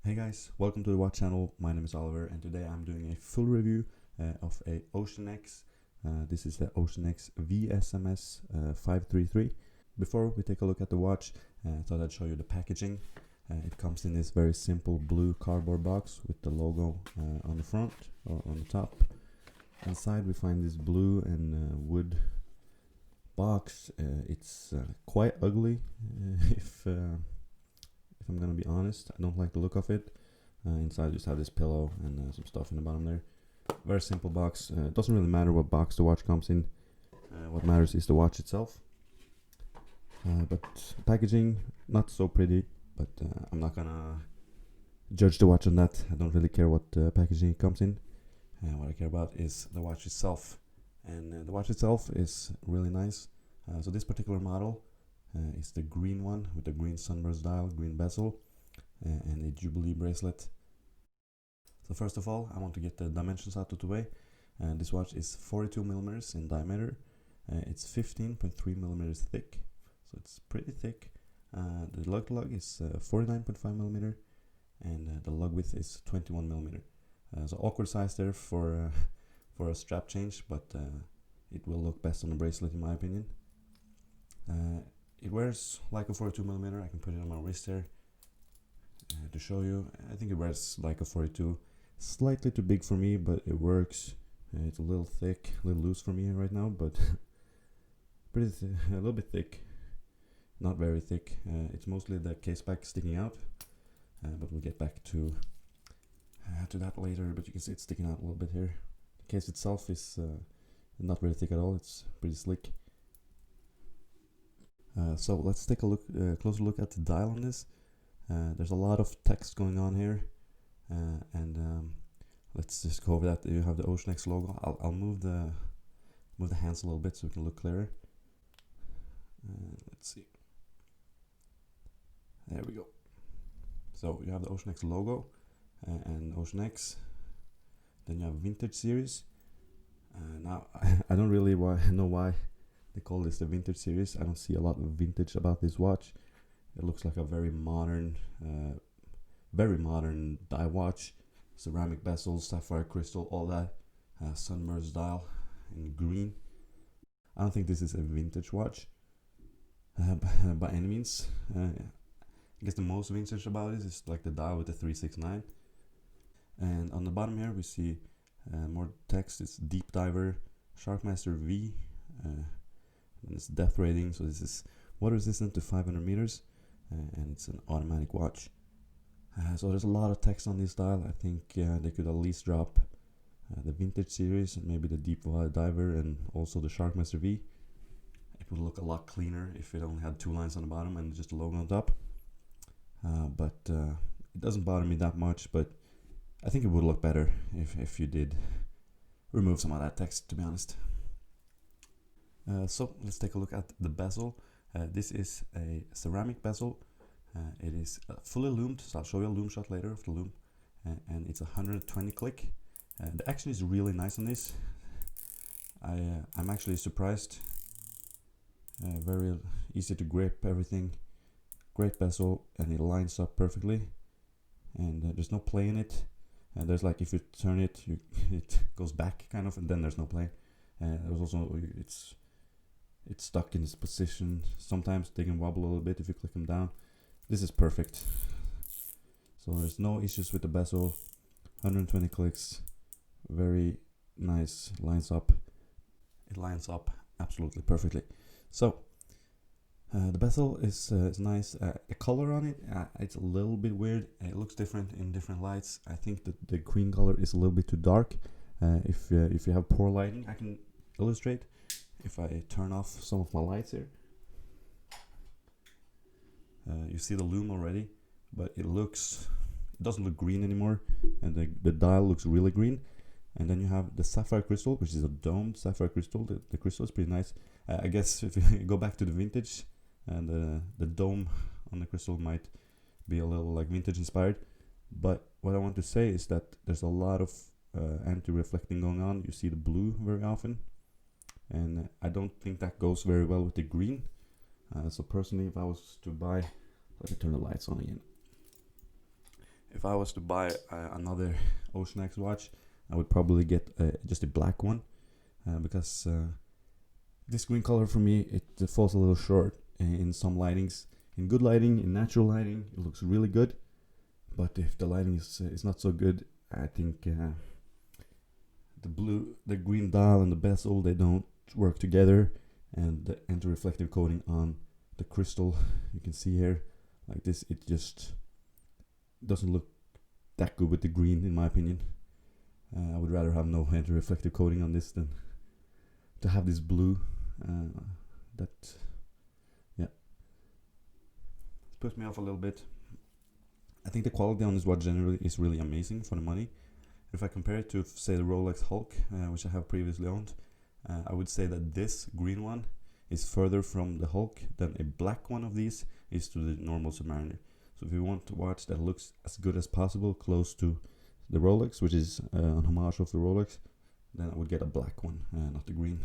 Hey guys, welcome to the Watch channel. My name is Oliver and today I'm doing a full review of a OceanX. This is the OceanX VSMS 533. Before we take a look at the watch, I thought I'd show you the packaging. It comes in this very simple blue cardboard box with the logo on the front or on the top. Inside we find this blue and wood box. It's quite ugly if I'm gonna be honest. I don't like the look of it. Inside just have this pillow and some stuff in the bottom there. Very simple box. It doesn't really matter what box the watch comes in. What matters is the watch itself. But packaging, not so pretty, but I'm not gonna judge the watch on that. I don't really care what packaging it comes in. What I care about is the watch itself. And the watch itself is really nice. So this particular model is the green one with the green sunburst dial, green bezel, and a Jubilee bracelet. So first of all, I want to get the dimensions out of the way. This watch is 42 millimeters in diameter. It's 15.3 millimeters thick, so it's pretty thick. The lug to lug is 49.5 millimeter, and the lug width is 21 millimeter. So awkward size there for a strap change, but it will look best on the bracelet in my opinion. It wears like a 42 millimeter. I can put it on my wrist here to show you. I think it wears like a 42. Slightly too big for me, but it works. It's a little thick, a little loose for me right now, but pretty a little bit thick. Not very thick. It's mostly the case back sticking out, but we'll get back to that later. But you can see it's sticking out a little bit here. The case itself is not very thick at all. It's pretty slick. So let's take a closer look at the dial on this. There's a lot of text going on here, and let's just go over that. You have the OceanX logo. I'll move the hands a little bit so we can look clearer. Let's see. There we go. So you have the OceanX logo and OceanX. Then you have Vintage Series. Now I don't really know why they call this the Vintage Series. I don't see a lot of vintage about this watch. It looks like a very modern dial watch. Ceramic bezels, sapphire crystal, all that. Sunburst dial in green. I don't think this is a vintage watch by any means. I guess the most vintage about it is like the dial with the 369. And on the bottom here we see more text. It's Deep Diver Sharkmaster-V. And it's depth rating, so this is water resistant to 500 meters, and it's an automatic watch. So there's a lot of text on this dial. I think they could at least drop the Vintage Series and maybe the Deep Diver and also the Sharkmaster-V. It would look a lot cleaner if it only had two lines on the bottom and just a logo on top. But it doesn't bother me that much, but I think it would look better if you did remove some of that text, to be honest. So let's take a look at the bezel. This is a ceramic bezel. It is fully loomed, so I'll show you a loom shot later of the loom. And it's 120 click. The action is really nice on this. I'm actually surprised. Very easy to grip, everything. Great bezel, and it lines up perfectly. And there's no play in it. There's like if you turn it, it goes back kind of, and then there's no play. There's also it's stuck in this position. Sometimes they can wobble a little bit if you click them down. This is perfect. So there's no issues with the bezel. 120 clicks. Very nice. Lines up. It lines up absolutely perfectly. So the bezel is nice. The color on it, it's a little bit weird. It looks different in different lights. I think that the green color is a little bit too dark. If you have poor lighting, I can illustrate. If I turn off some of my lights here, you see the loom already, but it doesn't look green anymore, and the dial looks really green. And then you have the sapphire crystal, which is a domed sapphire crystal. The crystal is pretty nice. I guess if you go back to the vintage, and the dome on the crystal might be a little like vintage inspired. But what I want to say is that there's a lot of anti-reflecting going on. You see the blue very often, and I don't think that goes very well with the green. So personally, if I was to buy, let me turn the lights on again. If I was to buy another OceanX watch, I would probably get just a black one, because this green color for me, it falls a little short in some lightings. In good lighting, in natural lighting, it looks really good. But if the lighting is not so good, I think the green dial and the bezel, they don't work together, and the anti-reflective coating on the crystal, you can see here, like this, it just doesn't look that good with the green, in my opinion. I would rather have no anti-reflective coating on this than to have this blue. That, yeah, puts me off a little bit. I think the quality on this watch generally is really amazing for the money. If I compare it to, say, the Rolex Hulk, which I have previously owned, I would say that this green one is further from the Hulk than a black one of these is to the normal Submariner. So if you want a watch that looks as good as possible, close to the Rolex, which is an homage of the Rolex, then I would get a black one, not the green.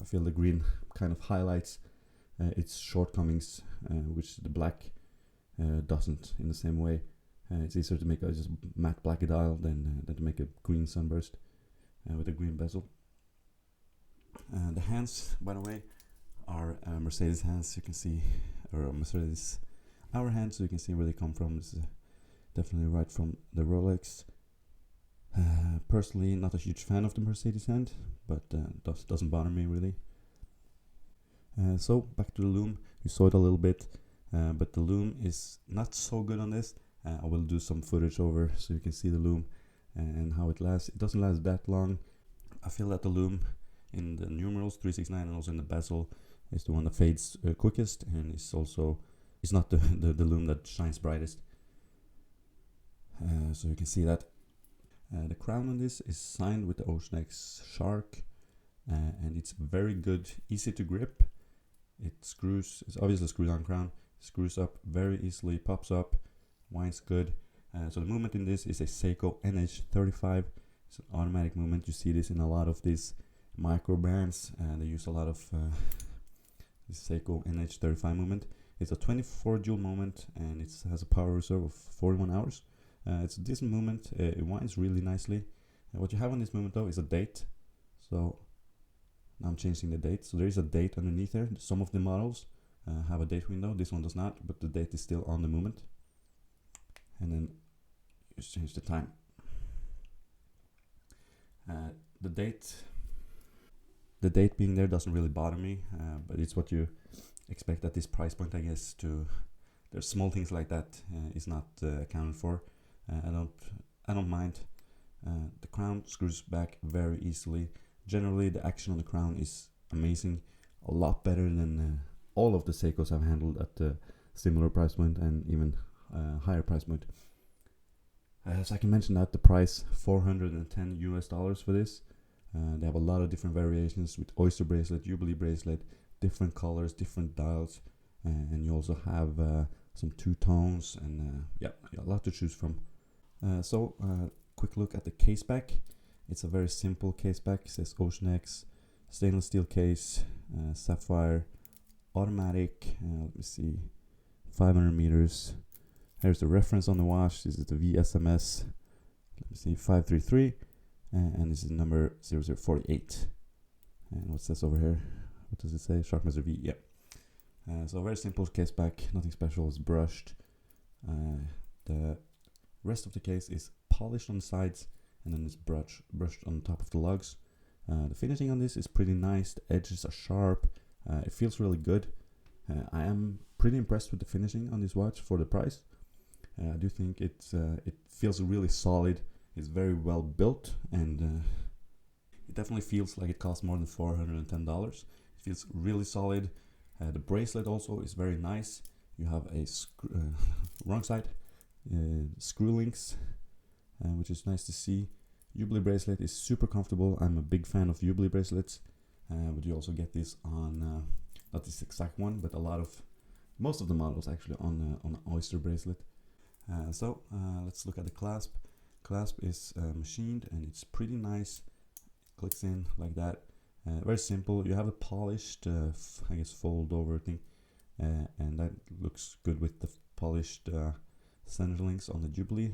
I feel the green kind of highlights its shortcomings, which the black doesn't in the same way. It's easier to make a just matte black dial than to make a green sunburst with a green bezel. The hands, by the way, are Mercedes hands. You can see, or Mercedes our hands, so you can see where they come from. This is definitely right from the Rolex. Personally, not a huge fan of the Mercedes hand, but doesn't bother me really. So back to the lume. You saw it a little bit, but the lume is not so good on this. I will do some footage over so you can see the lume and how it lasts. It doesn't last that long. I feel that the lume in the numerals 369 and also in the bezel is the one that fades quickest, and it's not the lume that shines brightest. So you can see that. The crown on this is signed with the OceanX Shark, and it's very good, easy to grip. It's obviously a screw-down crown, screws up very easily, pops up, winds good. So the movement in this is a Seiko NH35. It's an automatic movement. You see this in a lot of these micro brands, and they use a lot of this Seiko NH35 movement. It's a 24 joule moment, and it has a power reserve of 41 hours. It's a decent movement. It winds really nicely. What you have on this movement though is a date. So now I'm changing the date. So there is a date underneath there. Some of the models have a date window. This one does not, but the date is still on the movement. And then you just change the time. The date being there doesn't really bother me, but it's what you expect at this price point, I guess. There's small things like that is not accounted for. I don't mind. The crown screws back very easily. Generally, the action on the crown is amazing, a lot better than all of the Seikos I've handled at the similar price point and even higher price point. So I can mention that the price $410 for this. They have a lot of different variations with oyster bracelet, jubilee bracelet, different colors, different dials, and you also have some two tones, and yeah, a lot to choose from. So quick look at the case back. It's a very simple case back. It says OceanX, stainless steel case, sapphire, automatic. Let me see, 500 meters. Here's the reference on the watch. This is the VSMS. Let me see, 533, and this is number 0048. And what's this over here? What does it say? Sharkmaster-V. Yeah. So very simple case back. Nothing special. It's brushed. The rest of the case is polished on the sides, and then it's brushed on top of the lugs. The finishing on this is pretty nice. The edges are sharp. It feels really good. I am pretty impressed with the finishing on this watch for the price. I do think it feels really solid. It's very well built, and it definitely feels like it costs more than $410. It feels really solid. The bracelet also is very nice. You have a wrong side screw links, which is nice to see. Jubilee bracelet is super comfortable. I'm a big fan of Jubilee bracelets, but you also get this on not this exact one, but most of the models actually on an oyster bracelet. So let's look at the clasp. Clasp is machined, and it's pretty nice. It clicks in like that. Very simple. You have a polished, I guess, fold over thing, and that looks good with the polished center links on the Jubilee.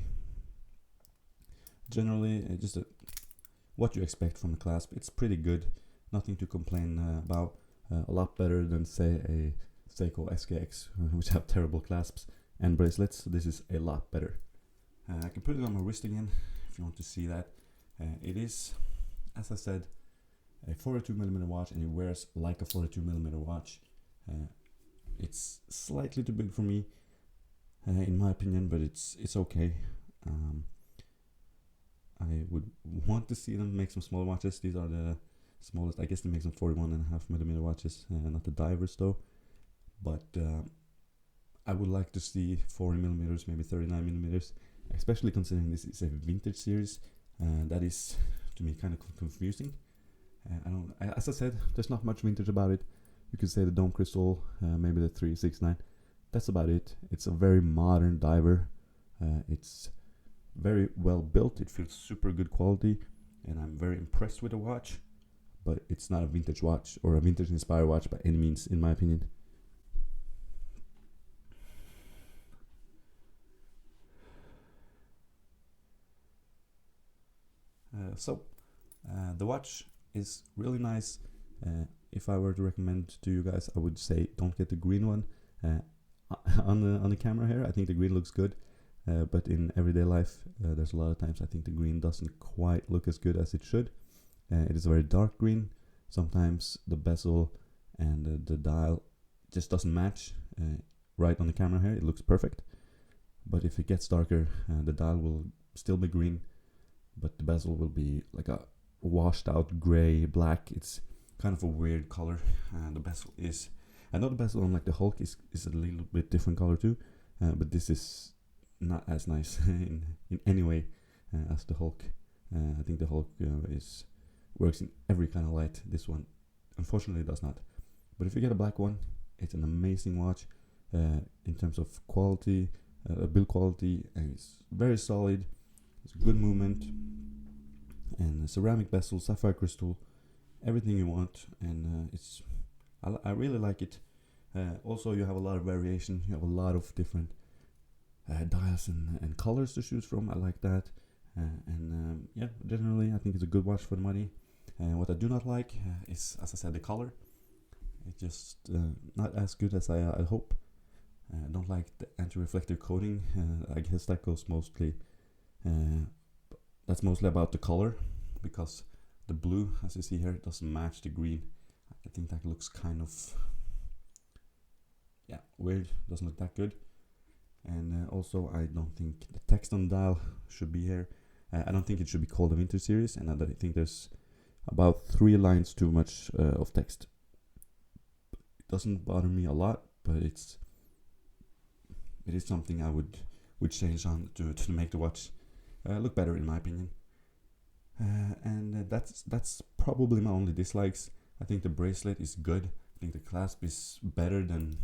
generally what you expect from the Clasp. It's pretty good, nothing to complain about. A lot better than say a Seiko SKX, which have terrible clasps and bracelets. This is a lot better. I can put it on my wrist again if you want to see that. It is, as I said, a 42mm watch, and it wears like a 42mm watch. It's slightly too big for me, in my opinion, but it's okay. I would want to see them make some small watches. These are the smallest. I guess they make some 41.5mm watches, not the divers though. But I would like to see 40mm, maybe 39mm, especially considering this is a vintage series. That is, to me, kind of confusing. As I said, there's not much vintage about it. You could say the dome crystal, maybe the 369. That's about it. It's a very modern diver. It's very well built. It feels super good quality, and I'm very impressed with the watch. But it's not a vintage watch or a vintage inspired watch by any means, in my opinion. The watch is really nice. If I were to recommend to you guys, I would say don't get the green one. On the camera here, I think the green looks good, but in everyday life, there's a lot of times I think the green doesn't quite look as good as it should. It is a very dark green. Sometimes the bezel and the dial just doesn't match. Right on the camera here, it looks perfect, but if it gets darker, the dial will still be green, but the bezel will be like a washed out gray black. It's kind of a weird color. The bezel is, I know the bezel on like the Hulk is a little bit different color too, but this is not as nice in any way as the Hulk. I think the Hulk works in every kind of light. This one unfortunately does not. But if you get a black one, it's an amazing watch in terms of quality, build quality, and it's very solid. It's good movement, and ceramic bezel, sapphire crystal, everything you want, and I really like it. Also, you have a lot of variation. You have a lot of different dials and colors to choose from. I like that, yeah, generally I think it's a good watch for the money. What I do not like is, as I said, the color. It's just not as good as I hope. I don't like the anti-reflective coating. I guess that goes mostly. That's mostly about the color, because the blue, as you see here, doesn't match the green. I think that looks kind of weird. Doesn't look that good. And also, I don't think the text on the dial should be here. I don't think it should be called a vintage series, and I think there's about 3 lines too much of text. It doesn't bother me a lot, but it is something I would change on to make the watch look better, in my opinion. And that's probably my only dislikes. I think the bracelet is good. I think the clasp is better than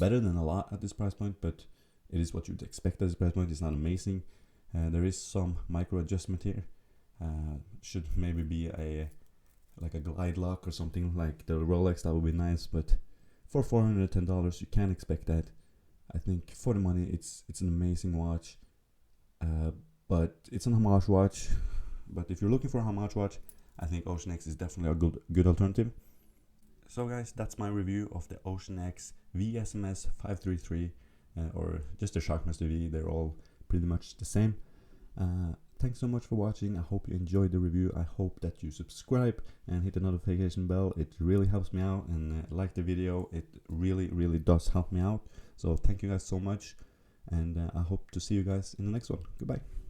a lot at this price point, but it is what you'd expect at this price point. It's not amazing. There is some micro adjustment here. Should maybe be like a glide lock or something like the Rolex. That would be nice, but for $410 you can't expect that. I think for the money it's an amazing watch, but it's an Homage watch. But if you're looking for a Homage watch, I think OceanX is definitely a good alternative. So guys, that's my review of the OceanX VSMS 533 or just the Sharkmaster-V. They're all pretty much the same. Thanks so much for watching. I hope you enjoyed the review. I hope that you subscribe and hit the notification bell. It really helps me out, and like the video. It really does help me out. So thank you guys so much, and I hope to see you guys in the next one. Goodbye.